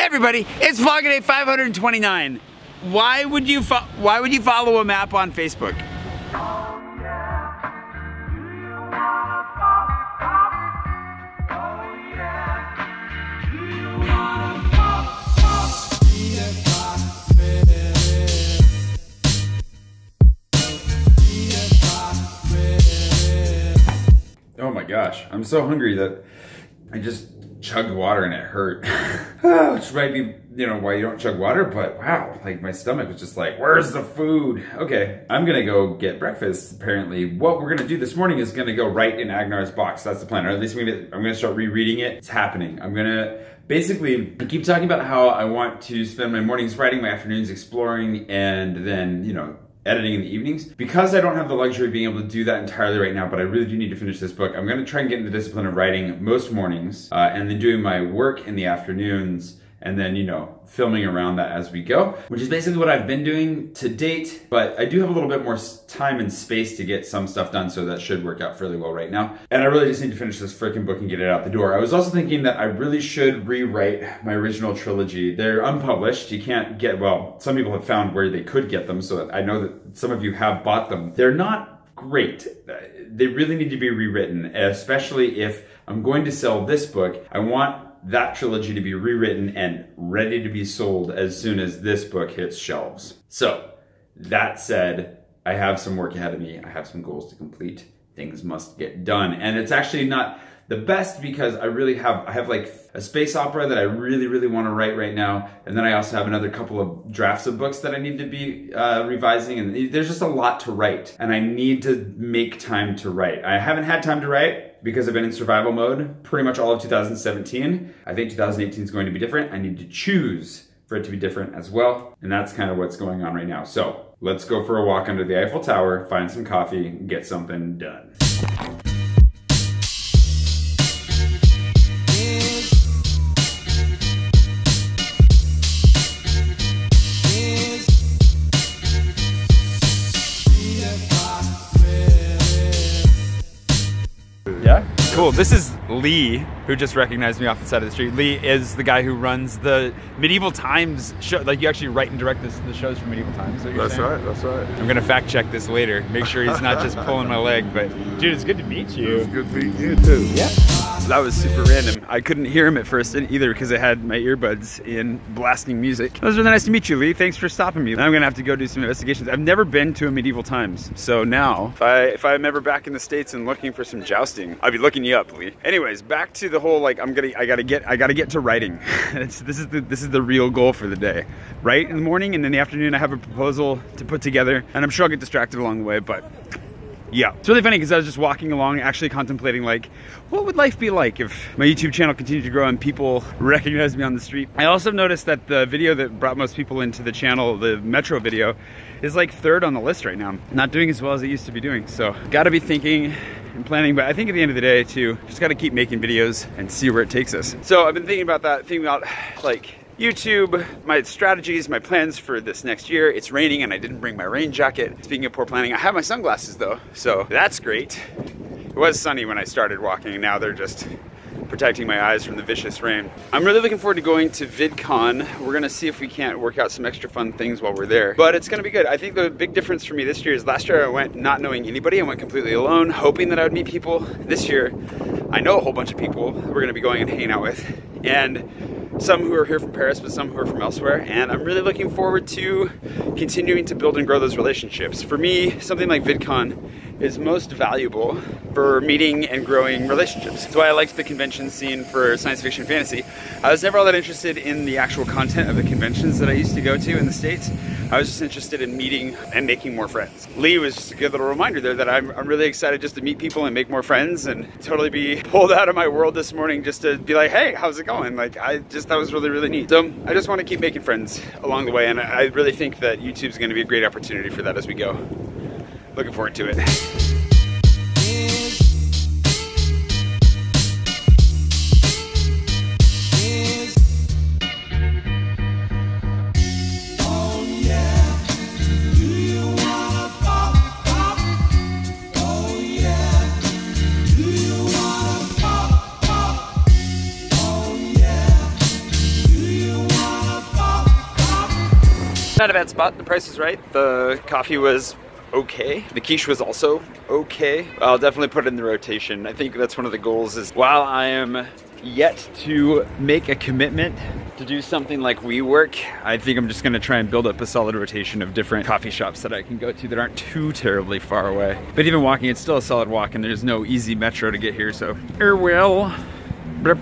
everybody, it's Vlogger Day 529. Why would you follow a map on Facebook? Oh my gosh, I'm so hungry that I just chugged water and it hurt. Which might be, you know, why you don't chug water, but wow, like my stomach was just like, where's the food? Okay, I'm gonna go get breakfast. Apparently, what we're gonna do this morning is gonna go right in Agnar's box. That's the plan, or at least I'm gonna start rereading it. It's happening. I'm gonna basically, I keep talking about how I want to spend my mornings writing, my afternoons exploring, and then, you know, editing in the evenings. Because I don't have the luxury of being able to do that entirely right now, but I really do need to finish this book, I'm gonna try and get into the discipline of writing most mornings, and then doing my work in the afternoons, and then, you know, filming around that as we go, which is basically what I've been doing to date, but I do have a little bit more time and space to get some stuff done, so that should work out fairly well right now. And I really just need to finish this freaking book and get it out the door. I was also thinking that I really should rewrite my original trilogy. They're unpublished. You can't get, well, some people have found where they could get them, so I know that some of you have bought them. They're not great. They really need to be rewritten, especially if I'm going to sell this book. I want that trilogy to be rewritten and ready to be sold as soon as this book hits shelves. So, that said, I have some work ahead of me. I have some goals to complete. Things must get done. And it's actually not the best because I have like a space opera that I really, really want to write right now. And then I also have another couple of drafts of books that I need to be revising. And there's just a lot to write. And I need to make time to write. I haven't had time to write because I've been in survival mode pretty much all of 2017. I think 2018 is going to be different. I need to choose for it to be different as well. And that's kind of what's going on right now. So let's go for a walk under the Eiffel Tower, find some coffee, and get something done. Yeah? Cool. This is Lee, who just recognized me off the side of the street. Lee is the guy who runs the Medieval Times show. Like, you actually write and direct the shows for Medieval Times. That's right, that's right. I'm gonna fact check this later. Make sure he's not just pulling my leg, but dude, it's good to meet you. It's good to meet you too. Yeah. That was super random. I couldn't hear him at first either because I had my earbuds in blasting music. It was really nice to meet you, Lee. Thanks for stopping me. I'm gonna have to go do some investigations. I've never been to a Medieval Times, so now if I'm ever back in the States and looking for some jousting, I'll be looking you up, Lee. Anyways, back to the whole like I gotta get to writing. This is the real goal for the day. Write in the morning, and in the afternoon I have a proposal to put together, and I'm sure I'll get distracted along the way, but yeah. It's really funny because I was just walking along actually contemplating like, what would life be like if my YouTube channel continued to grow and people recognized me on the street? I also noticed that the video that brought most people into the channel, the Metro video, is like 3rd on the list right now. Not doing as well as it used to be doing. So gotta be thinking and planning, but I think at the end of the day too, just gotta keep making videos and see where it takes us. So I've been thinking about that, thinking about like YouTube, my strategies, my plans for this next year. It's raining and I didn't bring my rain jacket. Speaking of poor planning, I have my sunglasses though, so that's great. It was sunny when I started walking, and now they're just protecting my eyes from the vicious rain. I'm really looking forward to going to VidCon. We're gonna see if we can't work out some extra fun things while we're there, but it's gonna be good. I think the big difference for me this year is last year I went not knowing anybody. I went completely alone, hoping that I would meet people. This year, I know a whole bunch of people we're gonna be going and hanging out with, and some who are here from Paris, but some who are from elsewhere, and I'm really looking forward to continuing to build and grow those relationships. For me, something like VidCon is most valuable for meeting and growing relationships. That's why I liked the convention scene for science fiction and fantasy. I was never all that interested in the actual content of the conventions that I used to go to in the States. I was just interested in meeting and making more friends. Lee was just a good little reminder there that I'm really excited just to meet people and make more friends, and totally be pulled out of my world this morning just to be like, hey, how's it going? Like, that was really, really neat. So I just want to keep making friends along the way, and I really think that YouTube's going to be a great opportunity for that as we go. Looking forward to it. You Not a bad spot, the price is right. The coffee was okay. The quiche was also okay. I'll definitely put it in the rotation. I think that's one of the goals is while I am yet to make a commitment to do something like WeWork, I think I'm just gonna try and build up a solid rotation of different coffee shops that I can go to that aren't too terribly far away. But even walking, it's still a solid walk and there's no easy metro to get here, so well. Blip.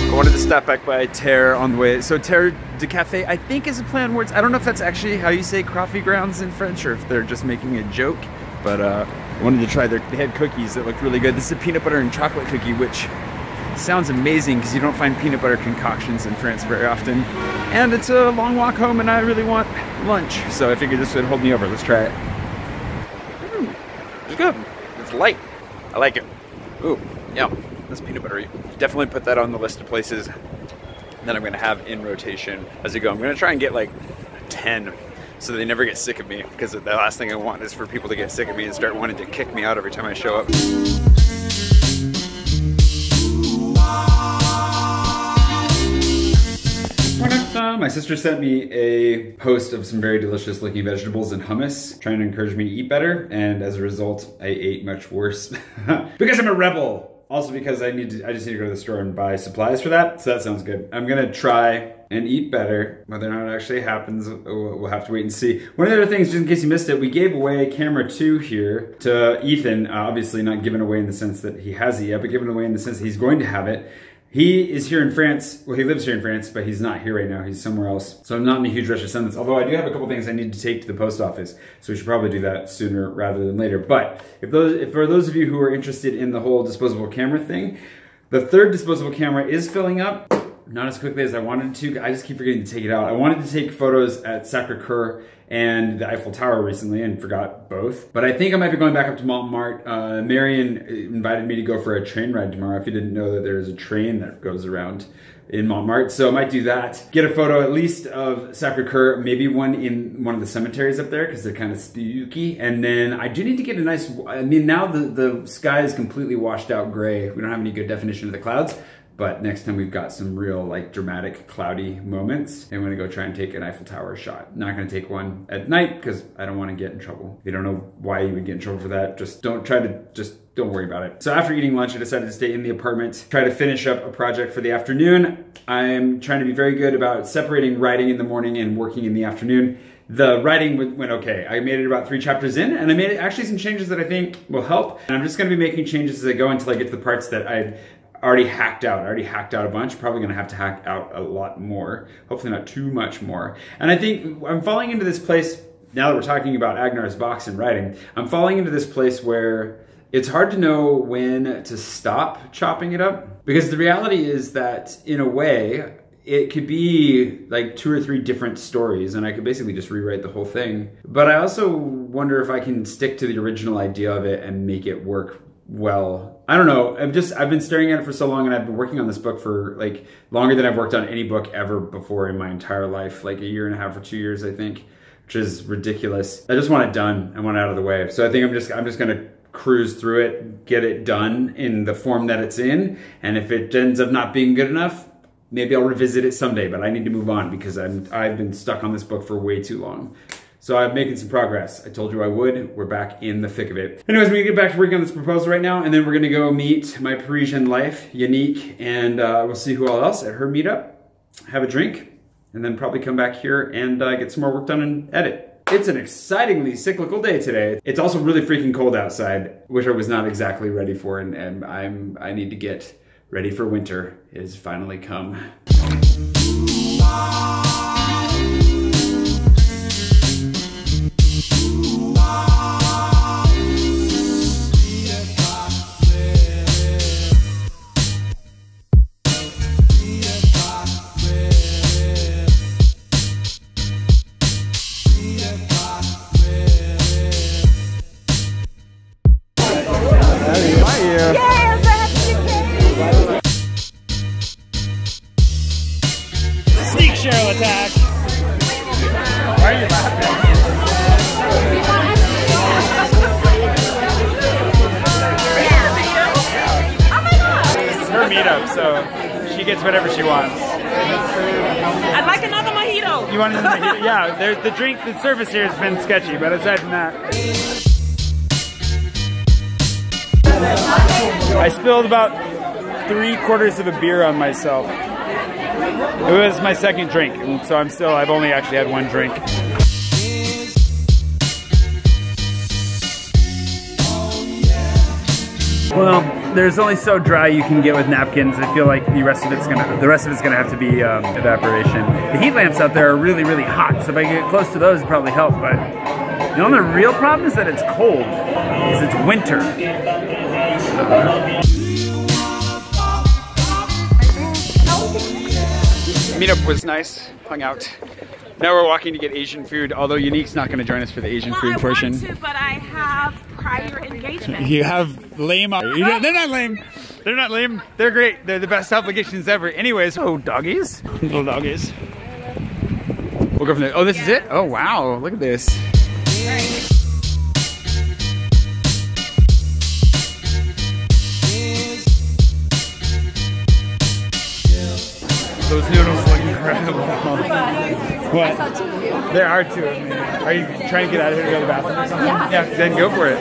I wanted to stop back by Terre on the way. So Terre de Cafe, I think is a play on words. I don't know if that's actually how you say coffee grounds in French or if they're just making a joke, but I wanted to try they had cookies that looked really good. This is a peanut butter and chocolate cookie, which sounds amazing because you don't find peanut butter concoctions in France very often. And it's a long walk home and I really want lunch. So I figured this would hold me over. Let's try it. It's good. It's light. I like it. Ooh, yeah. That's peanut buttery. Definitely put that on the list of places that I'm gonna have in rotation as I go. I'm gonna try and get like 10 so they never get sick of me, because the last thing I want is for people to get sick of me and start wanting to kick me out every time I show up. My sister sent me a post of some very delicious looking vegetables and hummus, trying to encourage me to eat better, and as a result, I ate much worse because I'm a rebel. Also because I just need to go to the store and buy supplies for that, so that sounds good. I'm gonna try and eat better. Whether or not it actually happens, we'll have to wait and see. One of the other things, just in case you missed it, we gave away camera 2 here to Ethan. Obviously not given away in the sense that he has it yet, but given away in the sense that he's going to have it. He is here in France. Well, he lives here in France, but he's not here right now. He's somewhere else. So I'm not in a huge rush to send this, although I do have a couple things I need to take to the post office. So we should probably do that sooner rather than later. But if for those of you who are interested in the whole disposable camera thing, the 3rd disposable camera is filling up. Not as quickly as I wanted to. I just keep forgetting to take it out. I wanted to take photos at Sacré-Cœur and the Eiffel Tower recently and forgot both. But I think I might be going back up to Montmartre. Marion invited me to go for a train ride tomorrow. If you didn't know that there's a train that goes around in Montmartre. So I might do that. Get a photo at least of Sacré-Cœur, maybe one in one of the cemeteries up there because they're kind of spooky. And then I do need to get a nice, I mean now the sky is completely washed out gray. We don't have any good definition of the clouds. But next time we've got some real like dramatic cloudy moments, and I'm gonna go try and take an Eiffel Tower shot. Not gonna take one at night because I don't wanna get in trouble. If you don't know why you would get in trouble for that, don't worry about it. So after eating lunch, I decided to stay in the apartment, try to finish up a project for the afternoon. I'm trying to be very good about separating writing in the morning and working in the afternoon. The writing went okay. I made it about 3 chapters in, and I made actually some changes that I think will help. And I'm just gonna be making changes as I go until I get to the parts that I've already hacked out. I already hacked out a bunch. Probably gonna have to hack out a lot more. Hopefully not too much more. And I think I'm falling into this place, now that we're talking about Agnar's box and writing, I'm falling into this place where it's hard to know when to stop chopping it up. Because the reality is that, in a way, it could be like 2 or 3 different stories and I could basically just rewrite the whole thing. But I also wonder if I can stick to the original idea of it and make it work well. I don't know. I've been staring at it for so long, and I've been working on this book for like longer than I've worked on any book ever before in my entire life, like 1.5 years or 2 years, I think, which is ridiculous. I just want it done. I want it out of the way. So I think I'm just gonna cruise through it, get it done in the form that it's in, and if it ends up not being good enough, maybe I'll revisit it someday, but I need to move on because I've been stuck on this book for way too long. So I'm making some progress. I told you I would. We're back in the thick of it. Anyways, we're gonna get back to working on this proposal right now, and then we're gonna go meet my Parisian life, Yannick, and we'll see who all else at her meetup, have a drink, and then probably come back here and get some more work done and edit. It's an excitingly cyclical day today. It's also really freaking cold outside, which I was not exactly ready for, and I need to get ready for winter. It has finally come. Attack. Why are you laughing? gets whatever she wants. I'd like another mojito. You want another mojito? Yeah, the drink, the service here has been sketchy, but aside from that. I spilled about 3/4 of a beer on myself. It was my second drink, and so I've only actually had one drink. Well, there's only so dry you can get with napkins. I feel like the rest of it's gonna have to be evaporation. The heat lamps out there are really, really hot, so if I get close to those, it'd probably help. But the only real problem is that it's cold, because it's winter. Meetup was nice, hung out. Now we're walking to get Asian food, although Unique's not going to join us for the Asian food portion. I want to, but I have prior engagement. You have lame. They're not lame. They're not lame. They're great. They're the best applications ever. Anyways, oh, doggies. Little doggies. We'll go from there. Oh, this is it? Oh, wow. Look at this. Right. Those noodles look incredible. Oh my God. What? I saw 2 of you. There are 2 of me. Are you trying to get out of here to go to the bathroom or something? Yeah. Yeah, then go for it.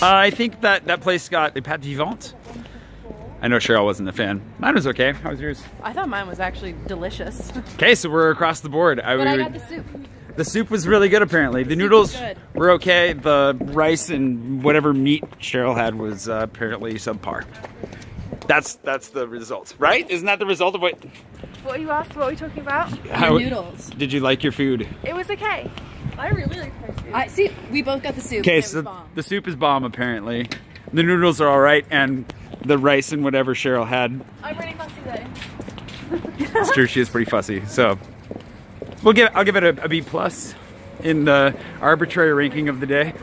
I think that place got a pâte vivante. I know Cheryl wasn't a fan. Mine was okay. How was yours? I thought mine was actually delicious. Okay, so we're across the board. But I got the soup. The soup was really good, apparently. The noodles were okay. The rice and whatever meat Cheryl had was apparently subpar. That's the result, right? Isn't that the result of what? What you asked? What were we talking about? How, noodles. Did you like your food? It was okay. I really like my soup. See, we both got the soup. Okay, so the soup is bomb, apparently. The noodles are all right, and the rice and whatever Cheryl had. I'm pretty fussy though. It's true, she is pretty fussy. So I'll give it a B+ in the arbitrary ranking of the day.